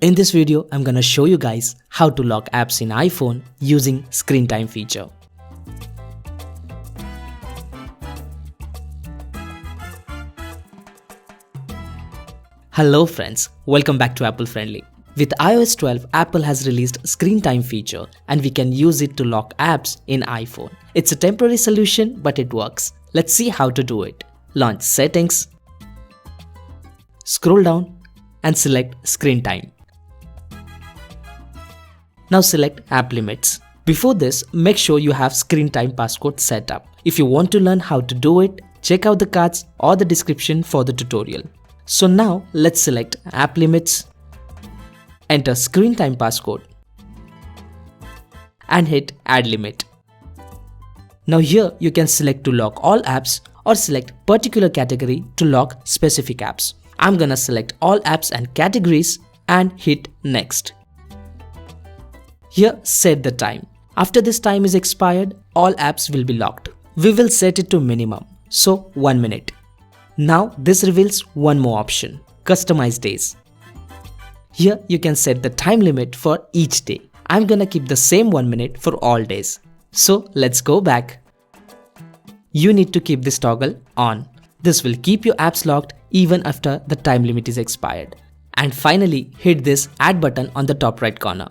In this video, I'm gonna show you guys how to lock apps in iPhone using screen time feature. Hello friends, welcome back to Apple Friendly. With iOS 12, Apple has released screen time feature and we can use it to lock apps in iPhone. It's a temporary solution, but it works. Let's see how to do it. Launch Settings, scroll down and select Screen Time. Now select App Limits. Before this, make sure you have screen time passcode set up. If you want to learn how to do it, check out the cards or the description for the tutorial. So now let's select App Limits, enter screen time passcode and hit Add Limit. Now here you can select to lock all apps or select particular category to lock specific apps. I'm gonna select all apps and categories and hit Next. Here set the time. After this time is expired, all apps will be locked. We will set it to minimum, so 1 minute. Now this reveals one more option, Customize Days. Here you can set the time limit for each day. I'm gonna keep the same 1 minute for all days. So let's go back. You need to keep this toggle on. This will keep your apps locked even after the time limit is expired. And finally hit this Add button on the top right corner.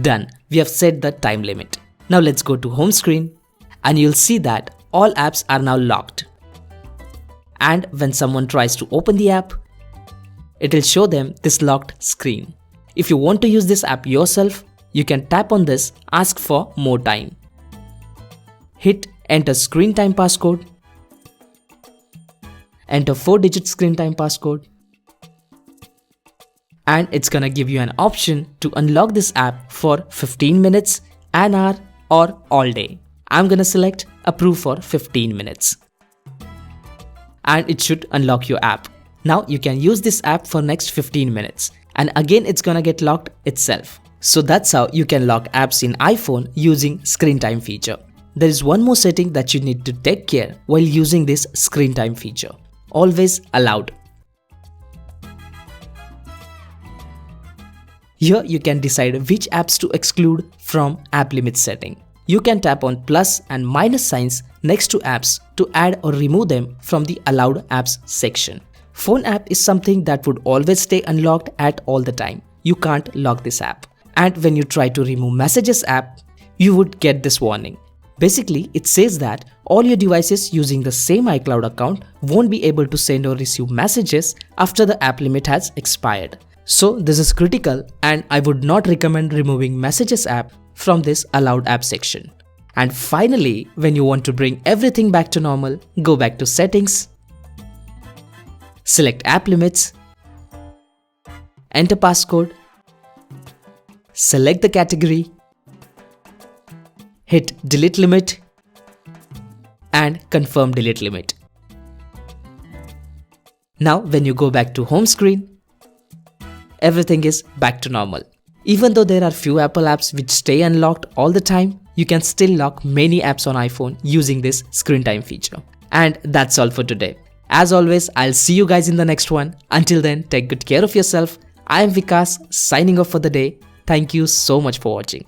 Done, we have set the time limit. Now let's go to home screen and you'll see that all apps are now locked. And when someone tries to open the app, it will show them this locked screen. If you want to use this app yourself, you can tap on this, ask for more time. Hit enter screen time passcode, enter 4-digit screen time passcode, and it's gonna give you an option to unlock this app for 15 minutes, an hour or all day. I'm gonna select approve for 15 minutes. And it should unlock your app. Now you can use this app for next 15 minutes and again it's gonna get locked itself. So that's how you can lock apps in iPhone using screen time feature. There is one more setting that you need to take care while using this screen time feature. Always allowed. Here you can decide which apps to exclude from app limit setting. You can tap on plus and minus signs next to apps to add or remove them from the allowed apps section. Phone app is something that would always stay unlocked at all the time. You can't lock this app. And when you try to remove messages app, you would get this warning. Basically, it says that all your devices using the same iCloud account won't be able to send or receive messages after the app limit has expired. So this is critical and I would not recommend removing messages app from this allowed app section. And finally, when you want to bring everything back to normal, go back to settings, select app limits, enter passcode, select the category, hit delete limit and confirm delete limit. Now when you go back to home screen, everything is back to normal. Even though there are few Apple apps which stay unlocked all the time, you can still lock many apps on iPhone using this screen time feature. And that's all for today. As always, I'll see you guys in the next one. Until then, take good care of yourself. I am Vikas signing off for the day. Thank you so much for watching.